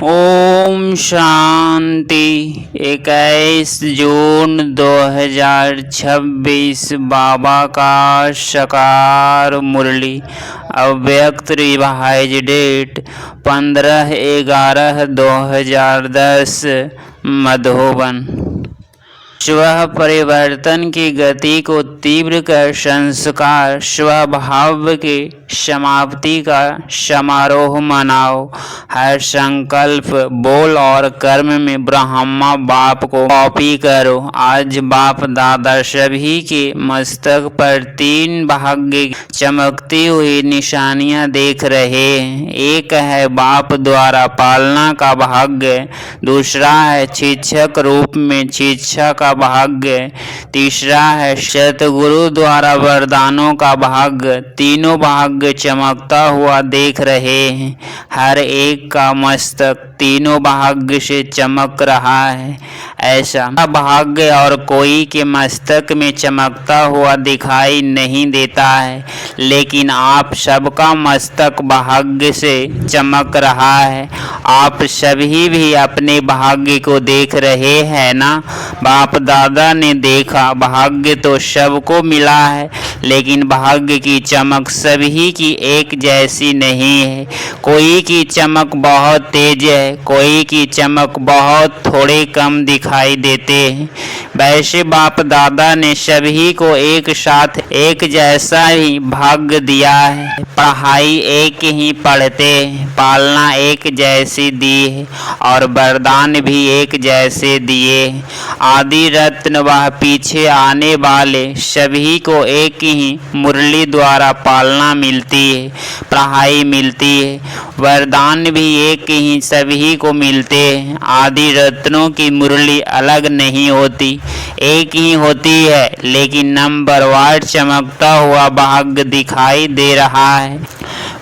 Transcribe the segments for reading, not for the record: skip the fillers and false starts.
ओम शांति। 21 जून 2026 बाबा का साकार मुरली। अव्यक्त रिवाइज डेट 15/11/2010 मधुबन। स्व परिवर्तन की गति को तीव्र कर संस्कार स्वभाव के समाप्ति का समारोह मनाओ। हर संकल्प, बोल और कर्म में ब्रह्मा बाप को कॉपी करो। आज बाप दादा सभी के मस्तक पर 3 भाग्य चमकती हुई निशानियां देख रहे हैं। एक है बाप द्वारा पालना का भाग्य, दूसरा है शिक्षक रूप में शिक्षा का भाग्य, तीसरा है सतगुरु द्वारा वरदानों का भाग्य। तीनों भाग्य चमकता हुआ देख रहे हैं। हर एक का मस्तक तीनों भाग्य से चमक रहा है। ऐसा भाग्य और कोई के मस्तक में चमकता हुआ दिखाई नहीं देता है, लेकिन आप सबका मस्तक भाग्य से चमक रहा है। आप सभी भी अपने भाग्य को देख रहे हैं ना। बाप दादा ने देखा, भाग्य तो सबको मिला है, लेकिन भाग्य की चमक सभी की एक जैसी नहीं है। कोई की चमक बहुत तेज है, कोई की चमक बहुत थोड़े कम दिखाई देते हैं। वैसे बाप दादा ने सभी को एक साथ एक जैसा ही भाग्य दिया है। पढ़ाई एक ही पढ़ते, पालना एक जैसी दी है और वरदान भी एक जैसे दिए। आदि रत्न व पीछे आने वाले सभी को एक ही मुरली द्वारा पालना मिलती है, पढ़ाई मिलती है, वरदान भी एक ही सभी को मिलते हैं। आदि रत्नों की मुरली अलग नहीं होती, एक ही होती है, लेकिन नंबरवार चमकता हुआ भाग्य दिखाई दे रहा है।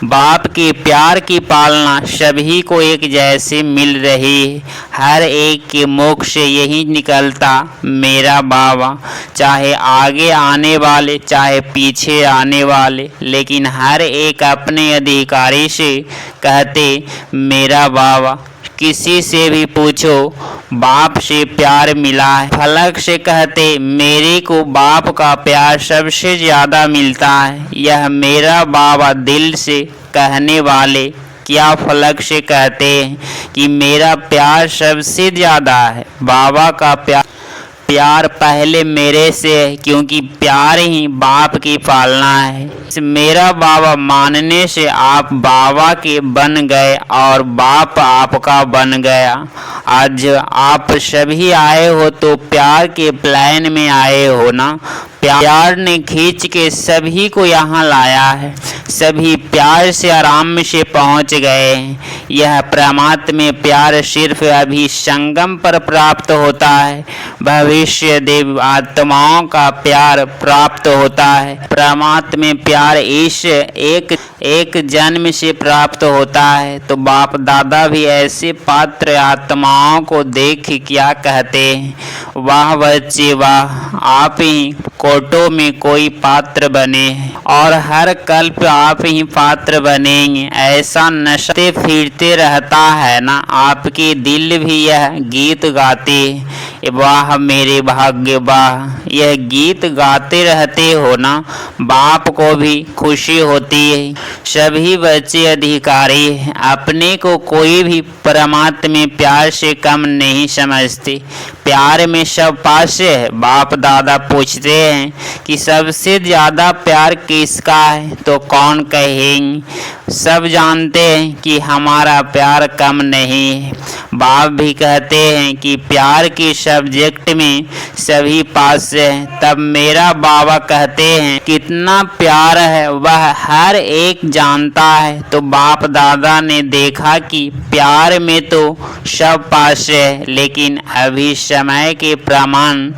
बाप के प्यार की पालना सभी को एक जैसे मिल रही है। हर एक के मुख से यही निकलता, मेरा बाबा। चाहे आगे आने वाले, चाहे पीछे आने वाले, लेकिन हर एक अपने अधिकारी से कहते, मेरा बाबा। किसी से भी पूछो, बाप से प्यार मिला है। फलक से कहते, मेरे को बाप का प्यार सबसे ज़्यादा मिलता है। यह मेरा बाबा दिल से कहने वाले क्या फलक से कहते हैं कि मेरा प्यार सबसे ज़्यादा है। बाबा का प्यार पहले मेरे से है, क्योंकि प्यार ही बाप की पालना है। मेरा बाबा मानने से आप बाबा के बन गए और बाप आपका बन गया। आज आप सभी आए हो तो प्यार के प्लान में आए हो ना। प्यार ने खींच के सभी को यहाँ लाया है। सभी प्यार से आराम से पहुँच गए हैं। यह परमात्मा प्यार सिर्फ अभी संगम पर प्राप्त होता है। भविष्य देव आत्माओं का प्यार प्राप्त होता है। परमात्मा प्यार इस एक जन्म से प्राप्त होता है। तो बाप दादा भी ऐसे पात्र आत्माओं को देख क्या कहते हैं, वाह बच्चे वाह, आप ही कोटों में कोई पात्र बने हैं और हर कल्प आप ही पात्र बनेंगे। ऐसा नशते फिरते रहता है ना। आपके दिल भी यह गीत गाते, वाह मेरे भाग्य वाह। यह गीत गाते रहते हो ना, बाप को भी खुशी होती है। सभी बच्चे अधिकारी हैं। अपने को कोई भी परमात्मा प्यार से कम नहीं समझते। प्यार में सब पास है। बाप दादा पूछते हैं कि सबसे ज़्यादा प्यार किसका है, तो कौन कहेंगे। सब जानते हैं कि हमारा प्यार कम नहीं है। बाप भी कहते हैं कि प्यार के सब्जेक्ट में सभी पास है। तब मेरा बाबा कहते हैं कितना प्यार है वह हर एक जानता है। तो बाप दादा ने देखा कि प्यार में तो सब पास है, लेकिन अभी समय के प्रमाण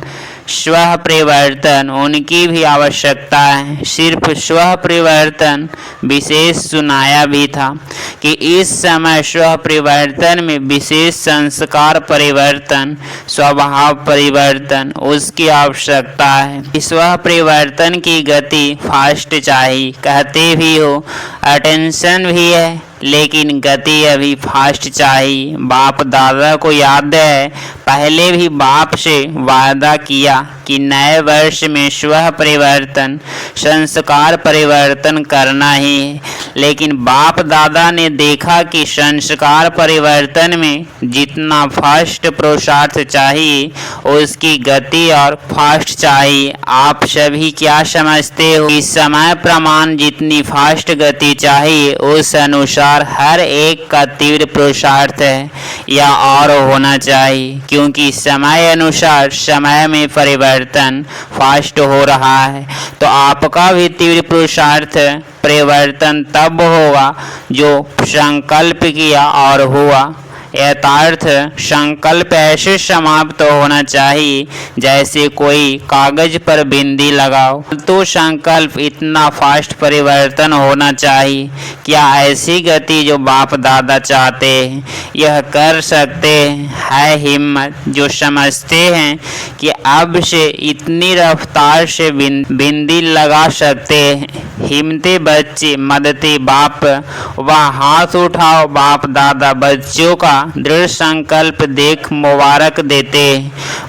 स्व परिवर्तन उनकी भी आवश्यकता है। सिर्फ स्व परिवर्तन विशेष सुनाया भी था कि इस समय स्व परिवर्तन में विशेष संस्कार परिवर्तन, स्वभाव परिवर्तन उसकी आवश्यकता है। स्व परिवर्तन की गति फास्ट चाहिए। कहते भी हो, अटेंशन भी है, लेकिन गति अभी फास्ट चाहिए। बाप दादा को याद है, पहले भी बाप से वादा किया कि नए वर्ष में स्वभाव परिवर्तन, संस्कार परिवर्तन करना ही है। लेकिन बाप दादा ने देखा कि संस्कार परिवर्तन में जितना फास्ट पुरुषार्थ चाहिए उसकी गति और फास्ट चाहिए। आप सभी क्या समझते हो कि समय प्रमाण जितनी फास्ट गति चाहिए उस अनुसार हर एक का तीव्र पुरुषार्थ है या और होना चाहिए, क्योंकि समय अनुसार समय में परिवर्तन फास्ट हो रहा है। तो आपका भी तीव्र पुरुषार्थ परिवर्तन तब होगा जो संकल्प किया और हुआ। यथार्थ संकल्प ऐसे समाप्त होना चाहिए जैसे कोई कागज पर बिंदी लगाओ। तो संकल्प इतना फास्ट परिवर्तन होना चाहिए। क्या ऐसी गति जो बाप दादा चाहते हैं यह कर सकते हैं हिम्मत, जो समझते हैं कि अब से इतनी रफ्तार से बिंदी लगा सकते हैं। हिम्मते बच्चे मदते बाप, वह हाथ उठाओ। बाप दादा बच्चों का दृढ़ संकल्प देख मुबारक देते।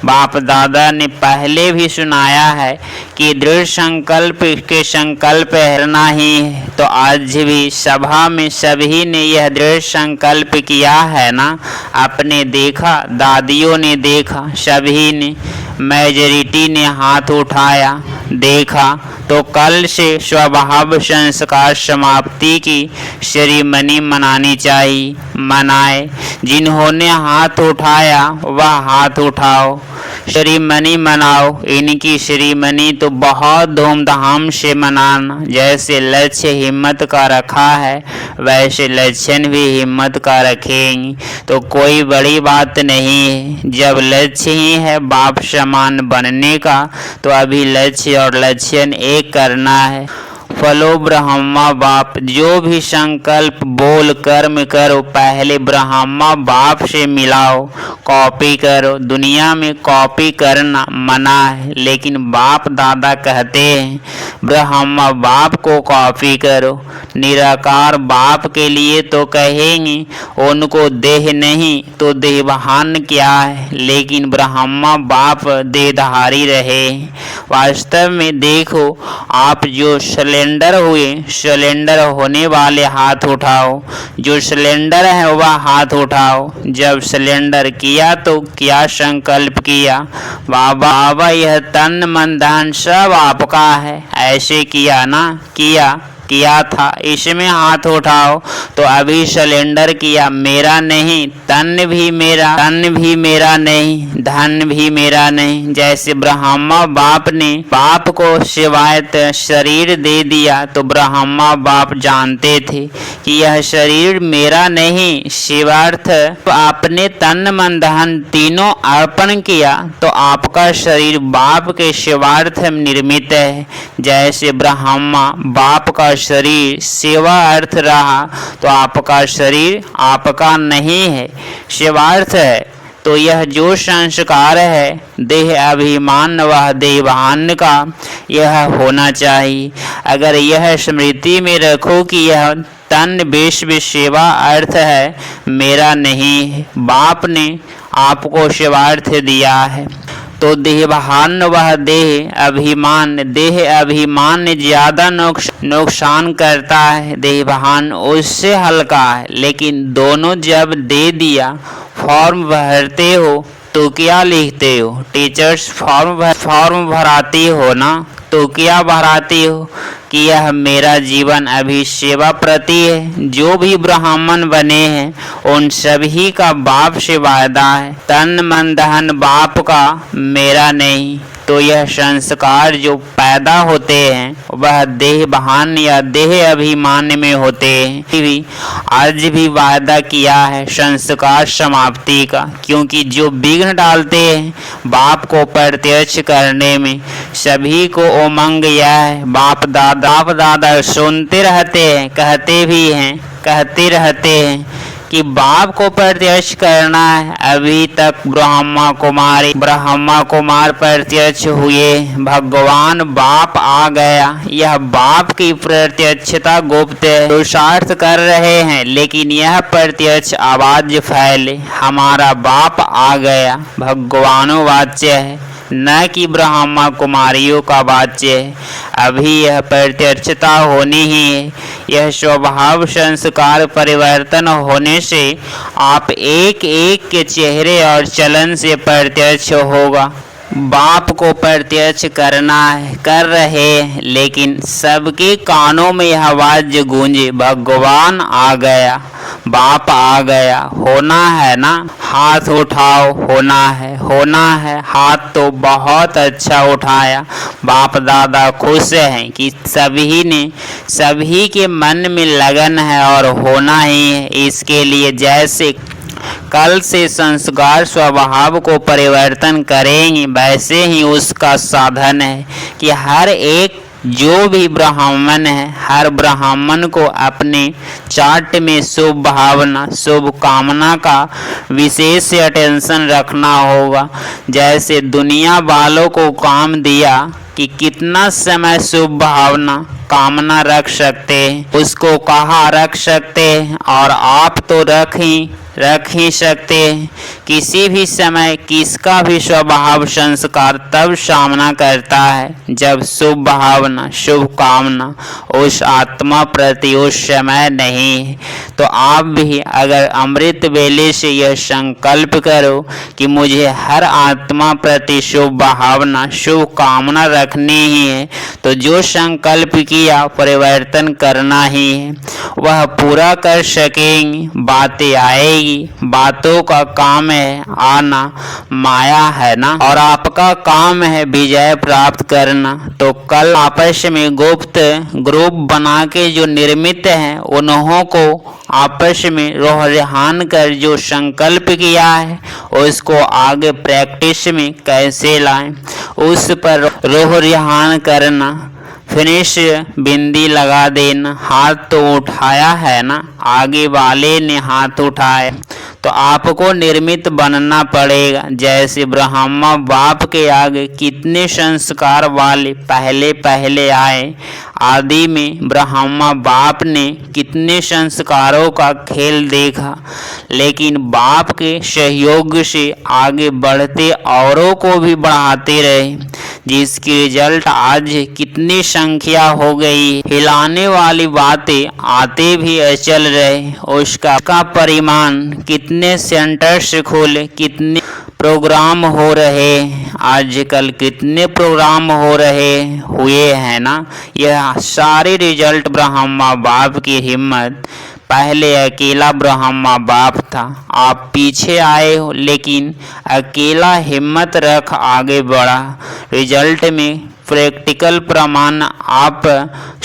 बाप दादा ने पहले भी सुनाया है कि दृढ़ संकल्प के संकल्प करना ही है। तो आज भी सभा में सभी ने यह दृढ़ संकल्प किया है ना। आपने देखा, दादियों ने देखा, सभी ने, मेजॉरिटी ने हाथ उठाया, देखा। तो कल से स्वभाव संस्कार समाप्ति की सेरेमनी मनानी चाहिए। मनाए। जिन्होंने हाथ उठाया वह हाथ उठाओ, सेरेमनी मनाओ। इनकी सेरेमनी तो बहुत धूमधाम से मनाना। जैसे लक्ष्य हिम्मत का रखा है वैसे लक्षण भी हिम्मत का रखेंगे तो कोई बड़ी बात नहीं है। जब लक्ष्य ही है बाप समान बनने का तो अभी लक्ष्य और लक्षण एक करना है। फलो ब्रह्मा बाप, जो भी संकल्प बोल कर्म करो पहले ब्रह्मा बाप से मिलाओ, कॉपी करो। दुनिया में कॉपी करना मना है, लेकिन बाप दादा कहते हैं ब्रह्मा बाप को कॉपी करो। निराकार बाप के लिए तो कहेंगे उनको देह नहीं तो देहभान क्या है, लेकिन ब्रह्मा बाप देहधारी रहे। वास्तव में देखो, आप जो सिलेंडर हुए, सिलेंडर होने वाले हाथ उठाओ। जो सिलेंडर है वह हाथ उठाओ। जब सिलेंडर किया तो क्या संकल्प किया? बाबा यह तन मन धन सब आपका है, ऐसे किया ना? किया था, इसमें हाथ उठाओ। तो अभी सिलेंडर किया, मेरा नहीं, तन भी मेरा नहीं, धन भी मेरा नहीं। जैसे ब्रह्मा बाप ने बाप को शिवायत शरीर दे दिया तो ब्रह्मा बाप जानते थे कि यह शरीर मेरा नहीं, शिवार्थ। तो आपने तन मन धन तीनों अर्पण किया तो आपका शरीर बाप के शिवार्थ निर्मित है। जैसे ब्रह्मा बाप का शरीर सेवा अर्थ रहा तो आपका शरीर आपका नहीं है, सेवार्थ है। तो यह जो संस्कार है देह अभिमान वह देवान का यह होना चाहिए। अगर यह स्मृति में रखो कि यह तन विश्व सेवा अर्थ है, मेरा नहीं है, बाप ने आपको सेवार्थ दिया है। तो देहभान वह देह अभिमान ज्यादा नुकसान करता है, देहभान उससे हल्का है। लेकिन दोनों जब दे दिया, फॉर्म भरते हो तो क्या लिखते हो? टीचर्स फॉर्म भराती हो ना, तो क्या भराती हो कि यह मेरा जीवन अभी सेवा प्रति है। जो भी ब्राह्मण बने हैं उन सभी का बाप से वादा है, तन मन धन बाप का, मेरा नहीं। तो यह संस्कार जो पैदा होते हैं वह देह भान या देह अभिमान में होते हैं। भी आज भी वादा किया है संस्कार समाप्ति का, क्योंकि जो विघ्न डालते हैं बाप को प्रत्यक्ष करने में, सभी को उमंग यह है। बाप दादा सुनते रहते हैं, कहते भी हैं, कहते रहते हैं कि बाप को प्रत्यक्ष करना है। अभी तक ब्रह्मा कुमार प्रत्यक्ष हुए, भगवान बाप आ गया। यह बाप की प्रत्यक्षता गुप्त है, पुरुषार्थ कर रहे हैं, लेकिन यह प्रत्यक्ष आवाज फैले, हमारा बाप आ गया। भगवानो वाच्य है, न कि ब्रह्मा कुमारियों का वाच्य है। अभी यह प्रत्यक्षता होनी ही है। यह स्वभाव संस्कार परिवर्तन होने से आप एक एक के चेहरे और चलन से प्रत्यक्ष होगा। बाप को प्रत्यक्ष करना है, कर रहे हैं, लेकिन सबके कानों में यह आवाज गूंजे, भगवान आ गया, बाप आ गया। होना है ना, हाथ उठाओ। होना है। हाथ तो बहुत अच्छा उठाया। बाप दादा खुश हैं कि सभी के मन में लगन है और होना ही है। इसके लिए जैसे कल से संस्कार स्वभाव को परिवर्तन करेंगे, वैसे ही उसका साधन है कि हर एक जो भी ब्राह्मण है, हर ब्राह्मण को अपने चार्ट में शुभ भावना, शुभ कामना का विशेष अटेंशन रखना होगा। जैसे दुनिया वालों को काम दिया कि कितना समय शुभ भावना कामना रख सकते हैं, उसको कहाँ रख सकते हैं, और आप तो रख ही सकते हैं। किसी भी समय किसका भी स्वभाव संस्कार तब सामना करता है जब शुभ भावना, शुभ कामना उस आत्मा प्रति उस समय नहीं है। तो आप भी अगर अमृत वेले से यह संकल्प करो कि मुझे हर आत्मा प्रति शुभ भावना, शुभ कामना रखनी ही है, तो जो संकल्प किया परिवर्तन करना ही है, वह पूरा कर सकेंगे। बातें आएगी, बातों का काम है आना, माया है ना, और आपका काम है विजय प्राप्त करना। तो कल आपस में गुप्त ग्रुप बना के जो निर्मित हैं, उन्हों को आपस में रोहरिहान कर जो संकल्प किया है, उसको आगे प्रैक्टिस में कैसे लाएं, उस पर रोहरिहान करना। फिनिश बिंदी लगा देना। हाथ तो उठाया है ना, आगे वाले ने हाथ उठाए, तो आपको निर्मित बनना पड़ेगा। जैसे ब्रह्मा बाप के आगे कितने संस्कार वाले पहले आए, आदि में ब्रह्मा बाप ने कितने संस्कारों का खेल देखा, लेकिन बाप के सहयोग से आगे बढ़ते औरों को भी बढ़ाते रहे, जिसकी रिजल्ट आज कितनी संख्या हो गई। हिलाने वाली बातें आते भी चल रहे, उसका परिमाण कितने सेंटर्स खोले, कितने प्रोग्राम हो रहे, आजकल कितने प्रोग्राम हो रहे हुए हैं ना। यह सारे रिजल्ट ब्रह्मा बाप की हिम्मत। पहले अकेला ब्रह्मा बाप था, आप पीछे आए हो, लेकिन अकेला हिम्मत रख आगे बढ़ा। रिजल्ट में प्रैक्टिकल प्रमाण आप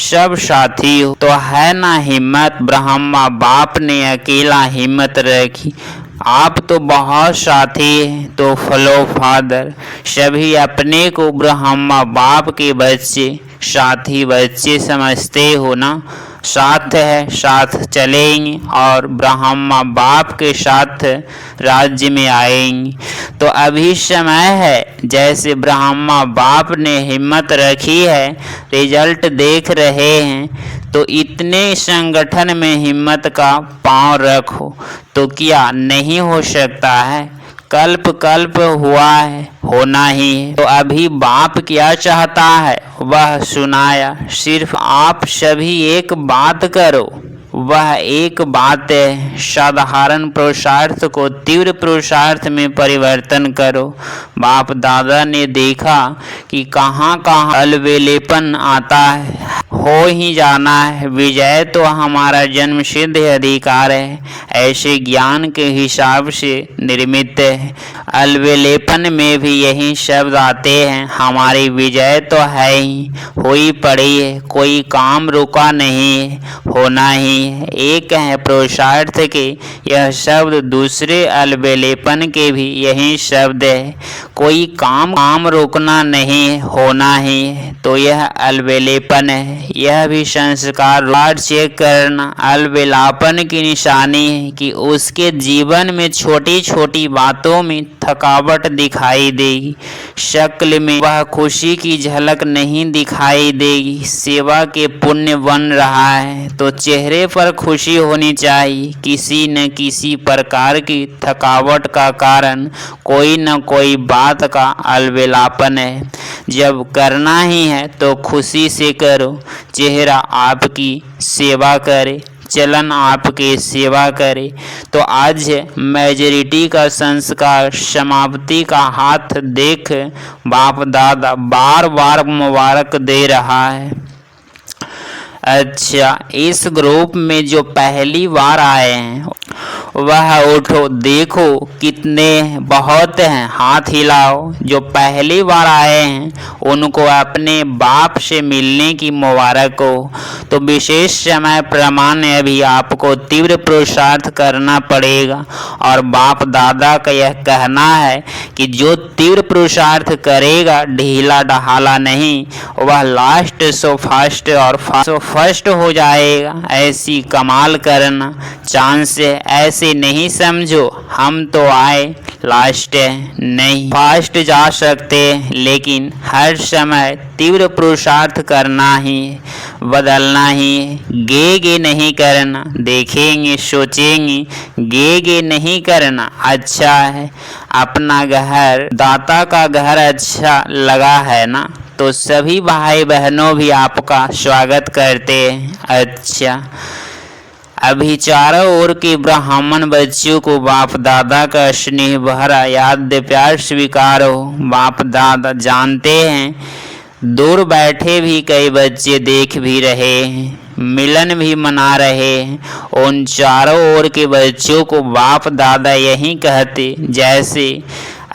सब साथी हो, तो है ना हिम्मत। ब्रह्मा बाप ने अकेला हिम्मत रखी, आप तो बहुत साथी हैं। तो फॉलो फादर, सभी अपने को ब्रह्मा बाप के बच्चे, साथी बच्चे समझते हो ना। साथ है, साथ चलेंगे और ब्रह्मा बाप के साथ राज्य में आएंगे। तो अभी समय है, जैसे ब्रह्मा बाप ने हिम्मत रखी है, रिजल्ट देख रहे हैं, तो इतने संगठन में हिम्मत का पांव रखो, तो क्या नहीं हो सकता है। कल्प हुआ है, होना ही है। तो अभी बाप क्या चाहता है वह सुनाया। सिर्फ आप सभी एक बात करो, वह एक बात है, साधारण पुरुषार्थ को तीव्र पुरुषार्थ में परिवर्तन करो। बाप दादा ने देखा कि कहाँ कहाँ अलवेलेपन आता है, हो ही जाना है। विजय तो हमारा जन्म सिद्ध अधिकार है, ऐसे ज्ञान के हिसाब से निर्मित है। अलवेलेपन में भी यही शब्द आते हैं, हमारी विजय तो है ही, हुई पड़ी है, कोई काम रुका नहीं है, होना ही नहीं है, एक है पुरुषार्थ के। यह शब्द दूसरे अलबेलेपन के भी यही शब्द है। कोई काम रोकना नहीं, होना ही है, तो यह अलबेलेपन है। यह भी संस्कार चेक करना अलबेलापन की निशानी है कि उसके जीवन में छोटी छोटी बातों में थकावट दिखाई देगी, शक्ल में वह खुशी की झलक नहीं दिखाई देगी। सेवा के पुण्य बन रहा है तो चेहरे पर खुशी होनी चाहिए। किसी न किसी प्रकार की थकावट का कारण कोई न कोई बात का अलबेलापन है। जब करना ही है तो खुशी से करो। चेहरा आपकी सेवा करे, चलन आपके सेवा करे। तो आज मेजॉरिटी का संस्कार समाप्ति का हाथ देख बाप दादा बार बार मुबारक दे रहा है। अच्छा, इस ग्रुप में जो पहली बार आए हैं वह उठो, देखो कितने बहुत हैं, हाथ हिलाओ। जो पहली बार आए हैं उनको अपने बाप से मिलने की मुबारक हो। तो विशेष समय प्रमाण अभी आपको तीव्र पुरुषार्थ करना पड़ेगा और बाप दादा का यह कहना है कि जो तीव्र पुरुषार्थ करेगा, ढीला ढहाला नहीं, वह लास्ट सो फर्स्ट और फर्स्ट हो जाएगा। ऐसी कमाल करना चांस है, ऐसे नहीं समझो हम तो आए लास्ट है, नहीं फास्ट जा सकते, लेकिन हर समय तीव्र पुरुषार्थ करना ही, बदलना ही। गे नहीं करना, देखेंगे सोचेंगे, गे नहीं करना। अच्छा है, अपना घर दाता का घर अच्छा लगा है ना, तो सभी भाई बहनों भी आपका स्वागत करते हैं। अच्छा, अभी चारों ओर के ब्राह्मण बच्चों को बाप दादा का स्नेह भरा याद प्यार स्वीकार हो। बाप दादा जानते हैं, दूर बैठे भी कई बच्चे देख भी रहे हैं, मिलन भी मना रहे हैं। उन चारों ओर के बच्चों को बाप दादा यही कहते जैसे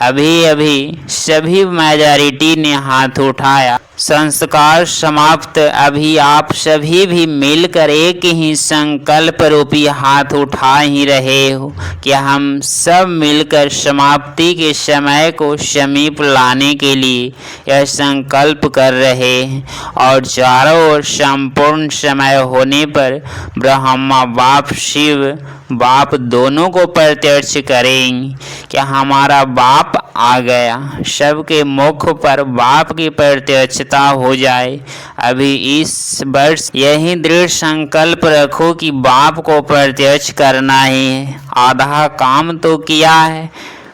अभी अभी सभी मेजॉरिटी ने हाथ उठाया। संस्कार समाप्त। अभी आप सभी भी मिलकर एक ही संकल्प रूपी हाथ उठा ही रहे हो कि हम सब मिलकर समाप्ति के समय को समीप लाने के लिए यह संकल्प कर रहे हैं। और चारों ओर संपूर्ण समय होने पर ब्रह्मा बाप शिव बाप दोनों को प्रत्यक्ष करेंगे कि हमारा बाप आ गया। सबके मुख पर बाप की प्रत्यक्षता हो जाए। अभी इस वर्ष यही दृढ़ संकल्प रखो कि बाप को प्रत्यक्ष करना ही है। आधा काम तो किया है,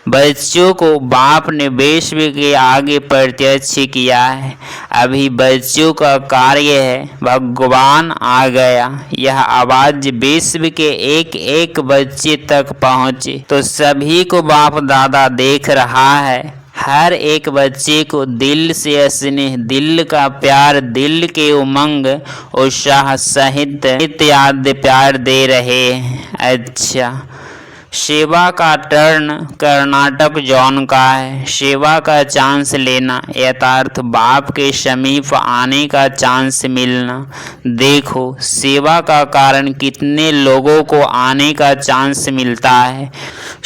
बच्चों को बाप ने विश्व के आगे प्रत्यक्ष किया है। अभी बच्चों का कार्य है भगवान आ गया। यह आवाज विश्व के एक एक बच्चे तक पहुँचे तो सभी को बाप दादा देख रहा है। हर एक बच्चे को दिल से स्नेह, दिल का प्यार, दिल के उमंग उत्साह सहित याद प्यार दे रहे हैं। अच्छा, सेवा का टर्न कर्नाटक जोन का है। सेवा का चांस लेना, यथार्थ बाप के समीप आने का चांस मिलना। देखो सेवा का कारण कितने लोगों को आने का चांस मिलता है।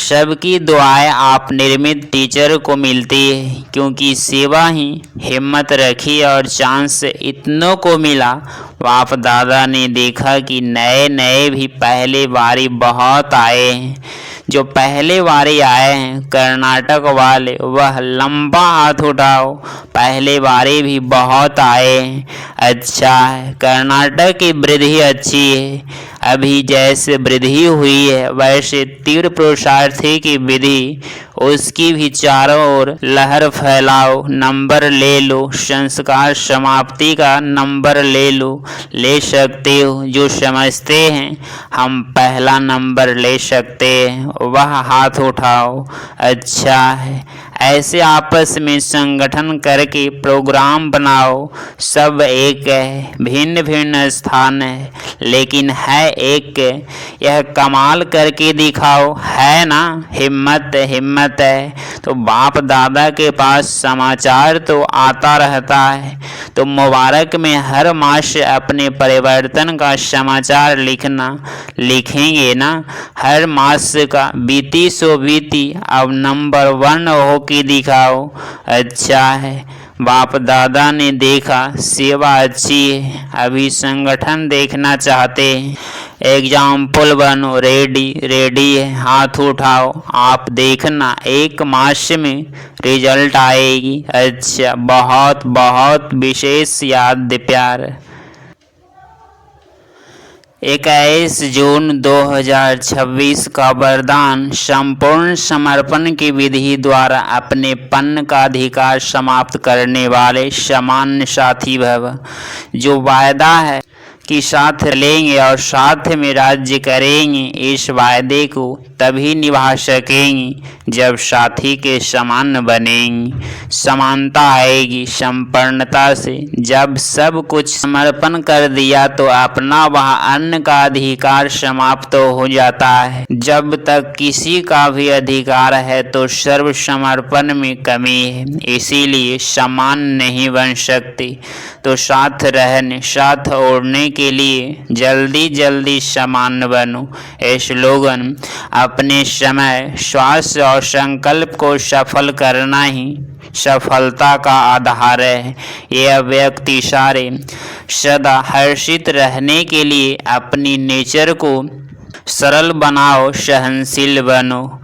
सबकी दुआएं आप निर्मित टीचर को मिलती है, क्योंकि सेवा ही हिम्मत रखी और चांस इतनों को मिला। बाप दादा ने देखा कि नए नए भी पहले बारी बहुत आए हैं। जो पहले बारी आए हैं कर्नाटक वाले, वह लंबा हाथ उठाओ। पहले बारी भी बहुत आए हैं। अच्छा है, कर्नाटक की वृद्धि अच्छी है। अभी जैसे वृद्धि हुई है वैसे तीव्र पुरुषार्थी की विधि, उसकी भी चारों ओर लहर फैलाओ। नंबर ले लो, संस्कार समाप्ति का नंबर ले लो, ले सकते हो। जो समझते हैं हम पहला नंबर ले सकते हैं वह हाथ उठाओ। अच्छा है, ऐसे आपस में संगठन करके प्रोग्राम बनाओ। सब एक है, भिन्न भिन्न स्थान है, लेकिन है एक। यह कमाल करके दिखाओ, है ना? हिम्मत हिम्मत है तो बाप दादा के पास समाचार तो आता रहता है। तो मुबारक में हर मास अपने परिवर्तन का समाचार लिखेंगे ना। हर मास का बीती सो बीती, अब नंबर 1 हो के दिखाओ। अच्छा है, बाप दादा ने देखा सेवा अच्छी है, अभी संगठन देखना चाहते हैं। एग्जाम्पल बनो, रेडी है, हाथ उठाओ। आप देखना 1 मास में रिजल्ट आएगी। अच्छा, बहुत बहुत विशेष याद प्यार। 21 जून 2026 का वरदान संपूर्ण समर्पण की विधि द्वारा अपने पन्न का अधिकार समाप्त करने वाले सामान्य साथी भव। जो वायदा है कि साथ लेंगे और साथ में राज्य करेंगे, इस वायदे को तभी निभा सकेंगे जब साथी के समान बनेंगे। समानता आएगी संपन्नता से। जब सब कुछ समर्पण कर दिया तो अपना वह अन्य का अधिकार समाप्त हो जाता है। जब तक किसी का भी अधिकार है तो सर्व समर्पण में कमी है, इसीलिए समान नहीं बन सकते। तो साथ रहने, साथ ओढ़ने के लिए जल्दी जल्दी समान बनो। स्लोगन, अपने समय, श्वास और संकल्प को सफल करना ही सफलता का आधार है। यह व्यक्ति सारे सदा हर्षित रहने के लिए अपनी नेचर को सरल बनाओ, सहनशील बनो।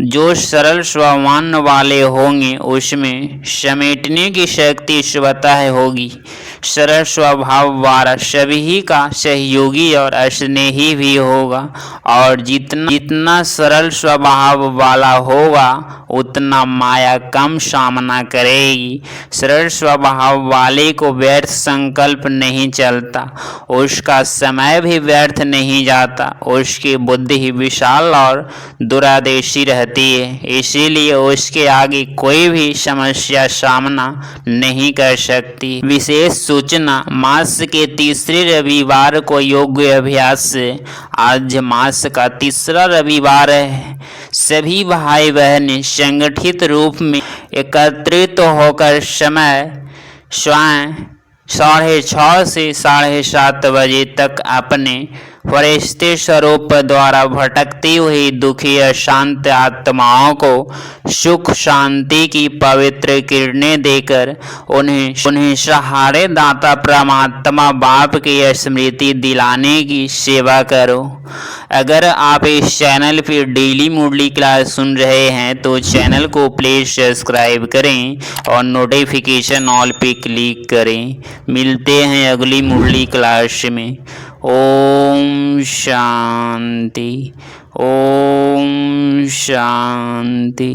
जो सरल स्वभाव वाले होंगे उसमें समेटने की शक्ति स्वतः होगी। सरल स्वभाव वाला सभी का सहयोगी और स्नेही भी होगा, और जितना सरल स्वभाव वाला होगा उतना माया कम सामना करेगी। सरल स्वभाव वाले को व्यर्थ संकल्प नहीं चलता, उसका समय भी व्यर्थ नहीं जाता, उसकी बुद्धि विशाल और दूरदर्शी रहती है, इसीलिए उसके आगे कोई भी समस्या सामना नहीं कर सकती। विशेष सूचना, मास के तीसरे रविवार को योग्य अभ्यास। आज मास का तीसरा रविवार है। सभी भाई बहनें संगठित रूप में एकत्रित होकर समय स्वयं 6:30 से 7:30 बजे तक अपने फरिश्ते स्वरूप द्वारा भटकती हुई दुखी अशांत आत्माओं को सुख शांति की पवित्र किरणें देकर उन्हें सहारे दाता परमात्मा बाप की स्मृति दिलाने की सेवा करो। अगर आप इस चैनल पर डेली मुरली क्लास सुन रहे हैं तो चैनल को प्लीज सब्सक्राइब करें और नोटिफिकेशन ऑल पे क्लिक करें। मिलते हैं अगली मुरली क्लास में। ओम शांति, ओम शांति।